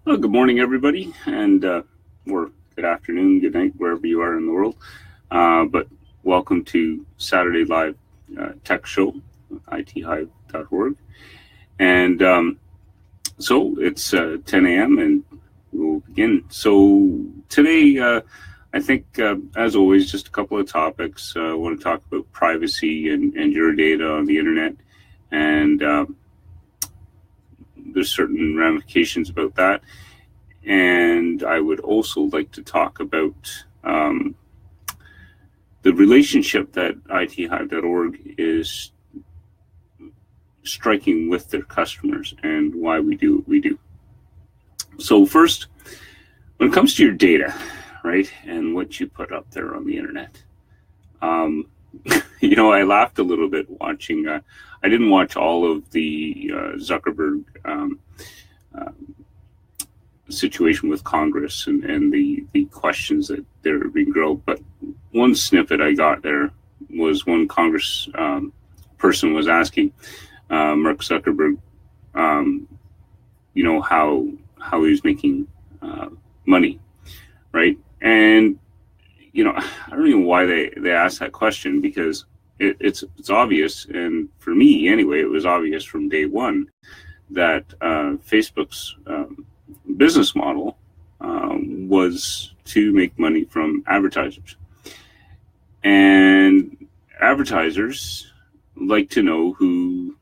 Well, good morning, everybody, and or good afternoon, good night, wherever you are in the world. But welcome to Saturday Live Tech Show, ITHive.org. And so it's 10 a.m. and we'll begin. So today, I think, as always, just a couple of topics. I want to talk about privacy and your data on the internet. And there's certain ramifications about that. And I would also like to talk about the relationship that ITHive.org is striking with their customers and why we do what we do. So first, when it comes to your data, right, and what you put up there on the internet, I laughed a little bit watching. I didn't watch all of the Zuckerberg situation with Congress and the questions that they're being grilled. But one snippet I got there was one Congress person was asking Mark Zuckerberg, how he was making money, right? And I don't know why they asked that question, because it's obvious, and for me anyway, it was obvious from day one that Facebook's business model was to make money from advertisers, and advertisers like to know who,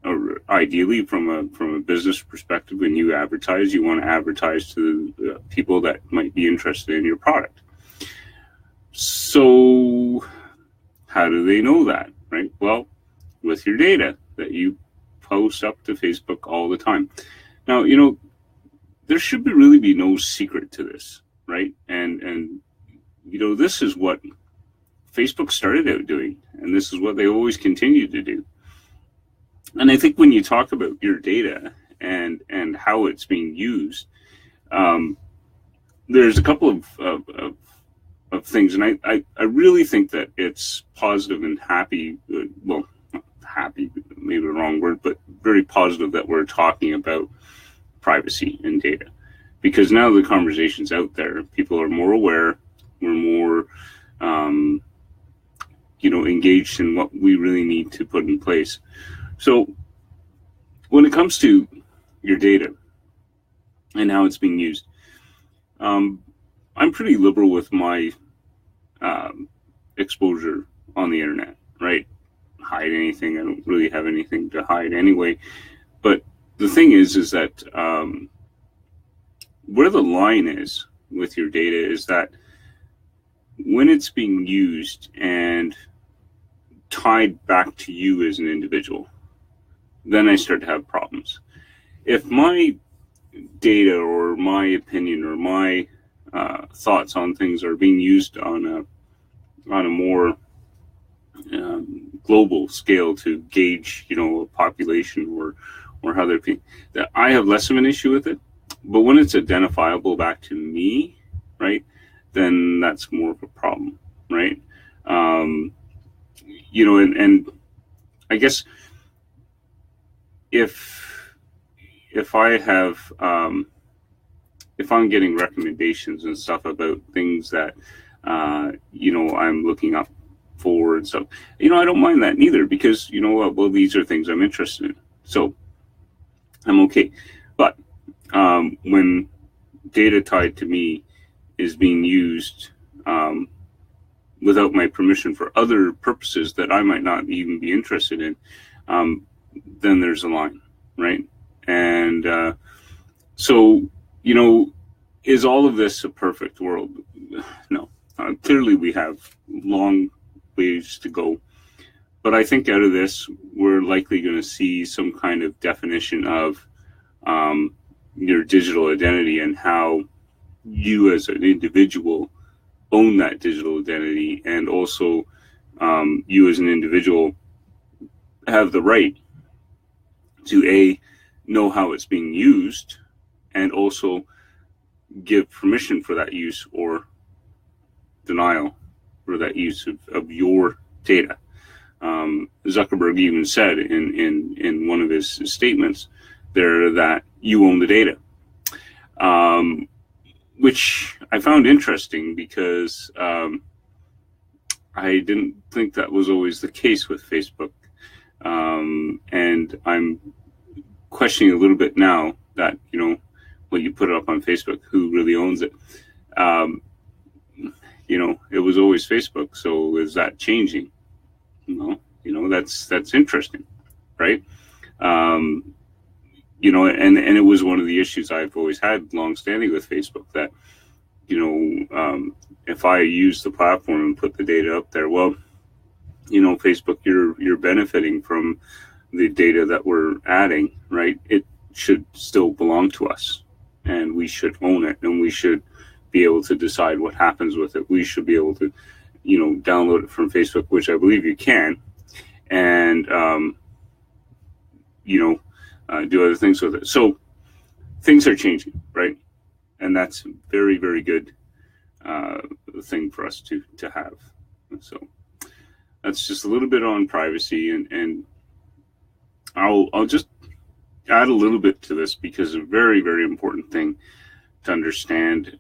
or ideally from a business perspective, when you advertise, you want to advertise to the people that might be interested in your product. So how do they know that, right? Well, with your data that you post up to Facebook all the time. Now, there should really be no secret to this, right? And this is what Facebook started out doing, and this is what they always continue to do. And I think when you talk about your data and how it's being used, there's a couple of things, and I really think that it's positive and happy. Well, not happy, maybe the wrong word, but very positive that we're talking about privacy and data, because now the conversation's out there. People are more aware. We're more engaged in what we really need to put in place. So when it comes to your data and how it's being used, I'm pretty liberal with my exposure on the internet, right? Hide anything. I don't really have anything to hide anyway. But the thing is that where the line is with your data is that when it's being used and tied back to you as an individual, then I start to have problems. If my data or my opinion or my thoughts on things are being used on a more global scale to gauge, a population or how they're being, that I have less of an issue with it. But when it's identifiable back to me, right, then that's more of a problem, right? And I guess if I have, if I'm getting recommendations and stuff about things that, I'm looking up for and stuff, I don't mind that neither, because you know what? Well, these are things I'm interested in, so I'm okay. But when data tied to me is being used without my permission for other purposes that I might not even be interested in, then there's a line, right? And so, is all of this a perfect world? No. Clearly, we have long ways to go. But I think out of this, we're likely going to see some kind of definition of your digital identity and how you as an individual own that digital identity, and also you as an individual have the right to know how it's being used, and also give permission for that use or denial for that use of your data. Zuckerberg even said in one of his statements there that you own the data. which I found interesting because I didn't think that was always the case with Facebook. And I'm questioning a little bit now that, when you put it up on Facebook, who really owns it? It was always Facebook. So is that changing? Well, that's interesting, right? And it was one of the issues I've always had longstanding with Facebook, that, if I use the platform and put the data up there, well, Facebook, you're benefiting from the data that we're adding, right? It should still belong to us, and we should own it, and we should be able to decide what happens with it. We should be able to, download it from Facebook, which I believe you can, and do other things with it. So things are changing, right? And that's a very, very good thing for us to have. So that's just a little bit on privacy, and I'll just add a little bit to this, because a very, very important thing to understand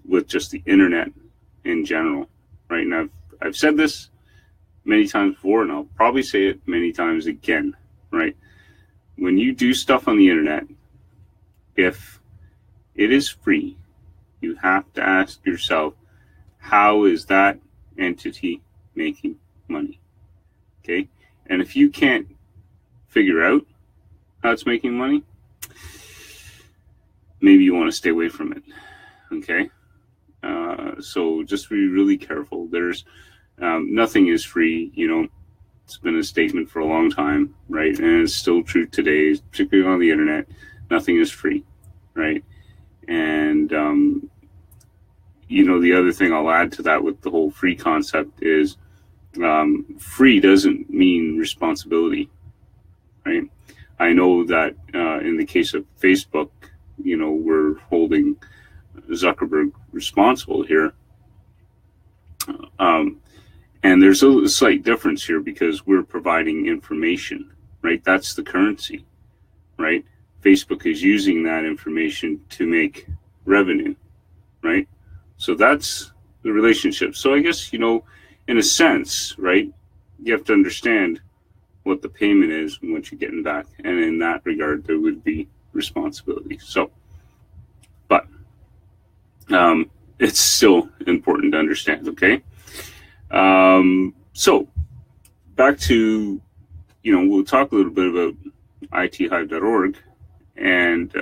with just the internet in general, right? And I've said this many times before, and I'll probably say it many times again, right? When you do stuff on the internet, if it is free, you have to ask yourself, how is that entity making money? Okay? And if you can't figure out how it's making money, maybe you want to stay away from it. Okay? So just be really careful. There's nothing is free. It's been a statement for a long time, right? And it's still true today, particularly on the internet. Nothing is free, right? And the other thing I'll add to that with the whole free concept is free doesn't mean responsibility, right? I know that in the case of Facebook, we're holding Zuckerberg responsible here. And there's a slight difference here, because we're providing information, right? That's the currency, right? Facebook is using that information to make revenue, right? So that's the relationship. So I guess, in a sense, right, you have to understand what the payment is and what you're getting back. And in that regard, there would be responsibility. So, but it's still important to understand, okay? So back to, we'll talk a little bit about ITHive.org. And,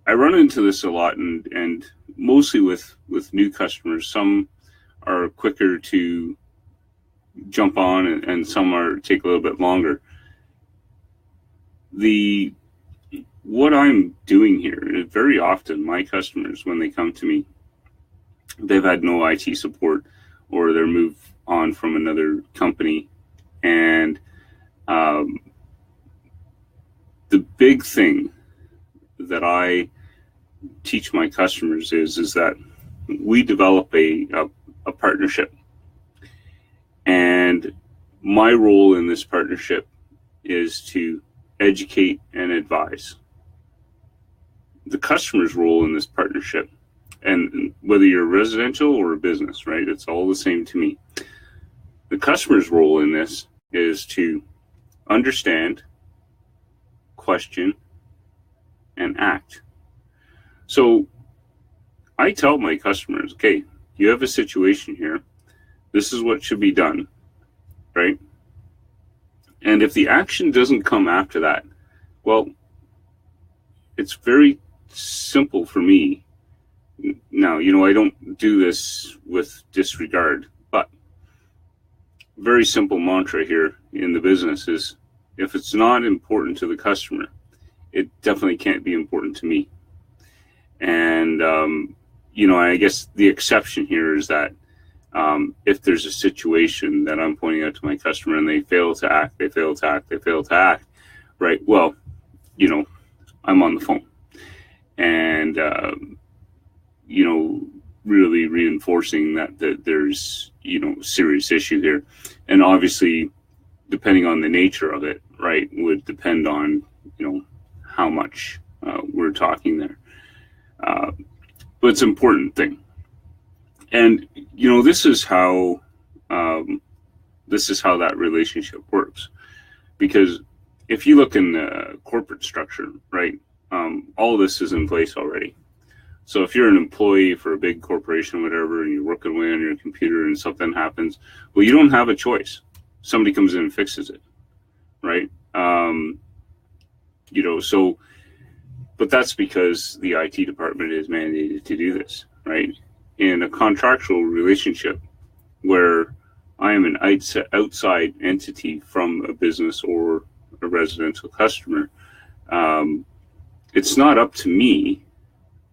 I run into this a lot, and mostly with new customers. Some are quicker to jump on, and some take a little bit longer. What I'm doing here is, very often my customers, when they come to me, they've had no IT support, or they're moved on from another company. And the big thing that I teach my customers is that we develop a partnership. And my role in this partnership is to educate and advise. The customer's role in this partnership, and whether you're residential or a business, right, it's all the same to me. The customer's role in this is to understand, question, and act. So I tell my customers, okay, you have a situation here. This is what should be done, right? And if the action doesn't come after that, well, it's very simple for me. Now, I don't do this with disregard, but very simple mantra here in the business is, if it's not important to the customer, it definitely can't be important to me. And, I guess the exception here is that if there's a situation that I'm pointing out to my customer and they fail to act, right? Well, I'm on the phone, and, really reinforcing that there's, serious issue here. And obviously, depending on the nature of it, right, would depend on, how much we're talking there. But it's an important thing. And, this is how that relationship works. Because if you look in the corporate structure, right, all of this is in place already. So if you're an employee for a big corporation, whatever, and you're working away on your computer and something happens, well, you don't have a choice. Somebody comes in and fixes it, right? But that's because the IT department is mandated to do this, right? In a contractual relationship where I am an outside entity from a business or a residential customer, it's not up to me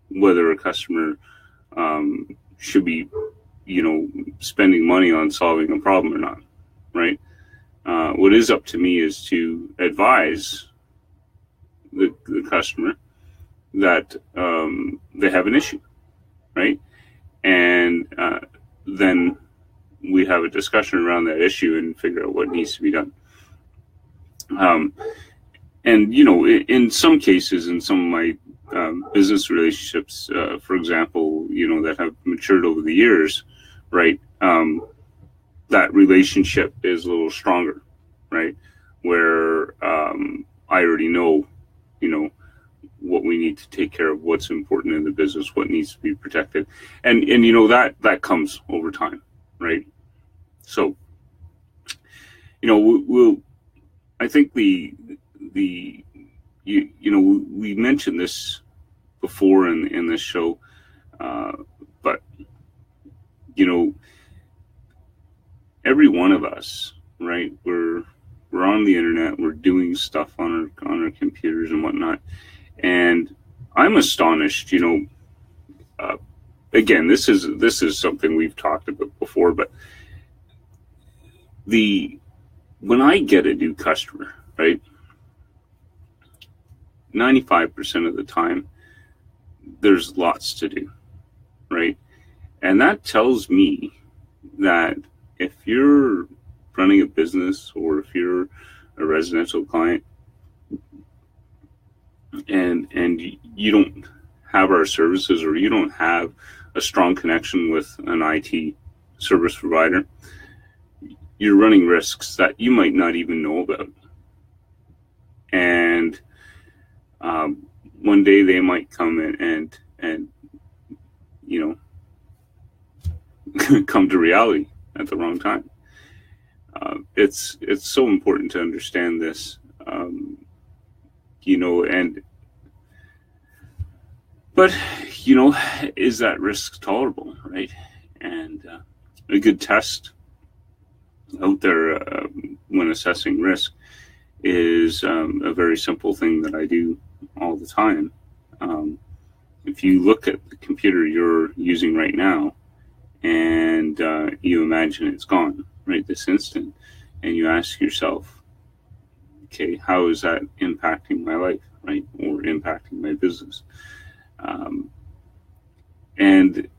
whether a customer should be, spending money on solving a problem or not, right? What is up to me is to advise the customer that they have an issue, right? And then we have a discussion around that issue and figure out what needs to be done. And, in some cases, in some of my business relationships, for example, that have matured over the years, right? That relationship is a little stronger, right? Where I already know, what we need to take care of, what's important in the business, what needs to be protected, and that comes over time, right? So, I think we mentioned this before in this show, but every one of us, right? We're on the internet, we're doing stuff on our computers and whatnot, and I'm astonished. Again, this is something we've talked about before, but when I get a new customer, right, 95% of the time, there's lots to do, right? And that tells me that if you're running a business or if you're a residential client and you don't have our services or you don't have a strong connection with an IT service provider, you're running risks that you might not even know about. And one day they might come in and come to reality at the wrong time. It's so important to understand this, but is that risk tolerable, right? And a good test out there when assessing risk is a very simple thing that I do all the time. If you look at the computer you're using right now and you imagine it's gone right this instant, and you ask yourself, okay, how is that impacting my life, right, or impacting my business? And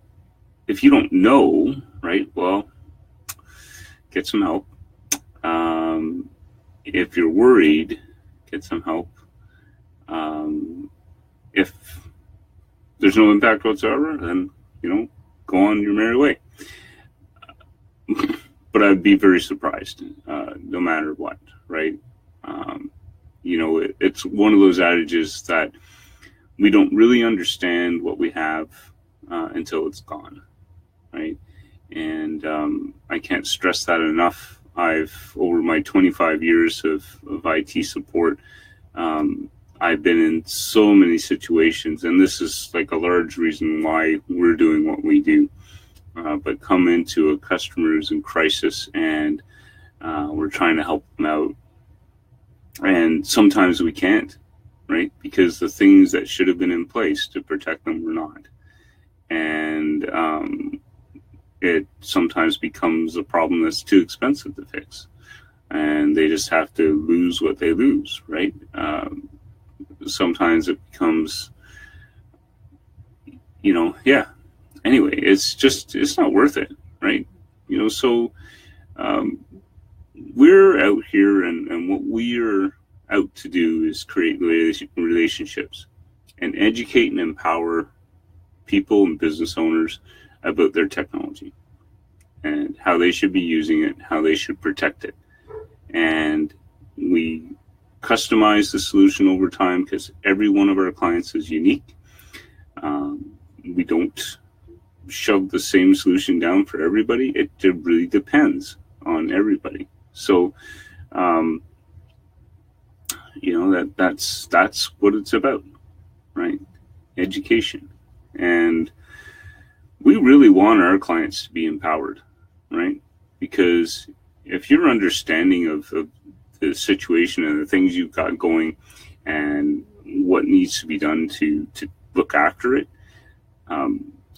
if you don't know, right, well, get some help. If you're worried, get some help. If there's no impact whatsoever, then, go on your merry way. But I'd be very surprised, no matter what, right? It's one of those adages that we don't really understand what we have until it's gone, right? And I can't stress that enough. Over my 25 years of IT support, I've been in so many situations, and this is like a large reason why we're doing what we do. But come into a customer who's in crisis, and we're trying to help them out, and sometimes we can't, right? Because the things that should have been in place to protect them were not, and it sometimes becomes a problem that's too expensive to fix, and they just have to lose what they lose, right? Sometimes it becomes, anyway, it's not worth it, right? So we're out here, and what we're out to do is create relationships and educate and empower people and business owners about their technology and how they should be using it, how they should protect it. And we customize the solution over time because every one of our clients is unique. We don't shove the same solution down for everybody. It really depends on everybody. So, that's what it's about, right? Education. And we really want our clients to be empowered, right? Because if you're understanding of the situation and the things you've got going and what needs to be done to look after it,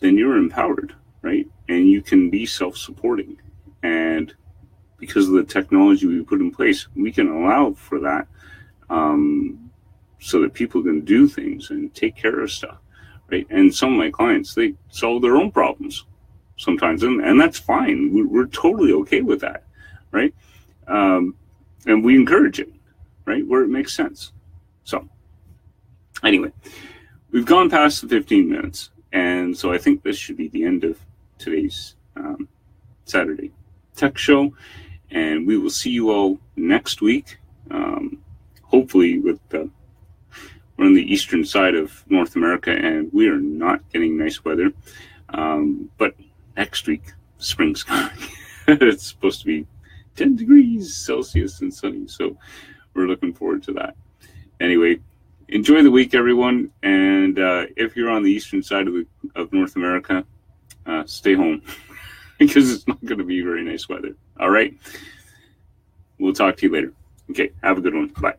then you're empowered, right? And you can be self-supporting. And because of the technology we put in place, we can allow for that, so that people can do things and take care of stuff, right? And some of my clients, they solve their own problems sometimes, and that's fine. We're totally okay with that, right? And we encourage it, right, where it makes sense. So anyway, we've gone past the 15 minutes, and so I think this should be the end of today's Saturday Tech Show, and we will see you all next week. Hopefully we're on the eastern side of North America, and we are not getting nice weather. But next week, spring's coming. It's supposed to be 10 degrees Celsius and sunny, so we're looking forward to that. Anyway, enjoy the week, everyone, and if you're on the eastern side of North America, stay home because it's not going to be very nice weather. All right? We'll talk to you later. Okay, have a good one. Bye.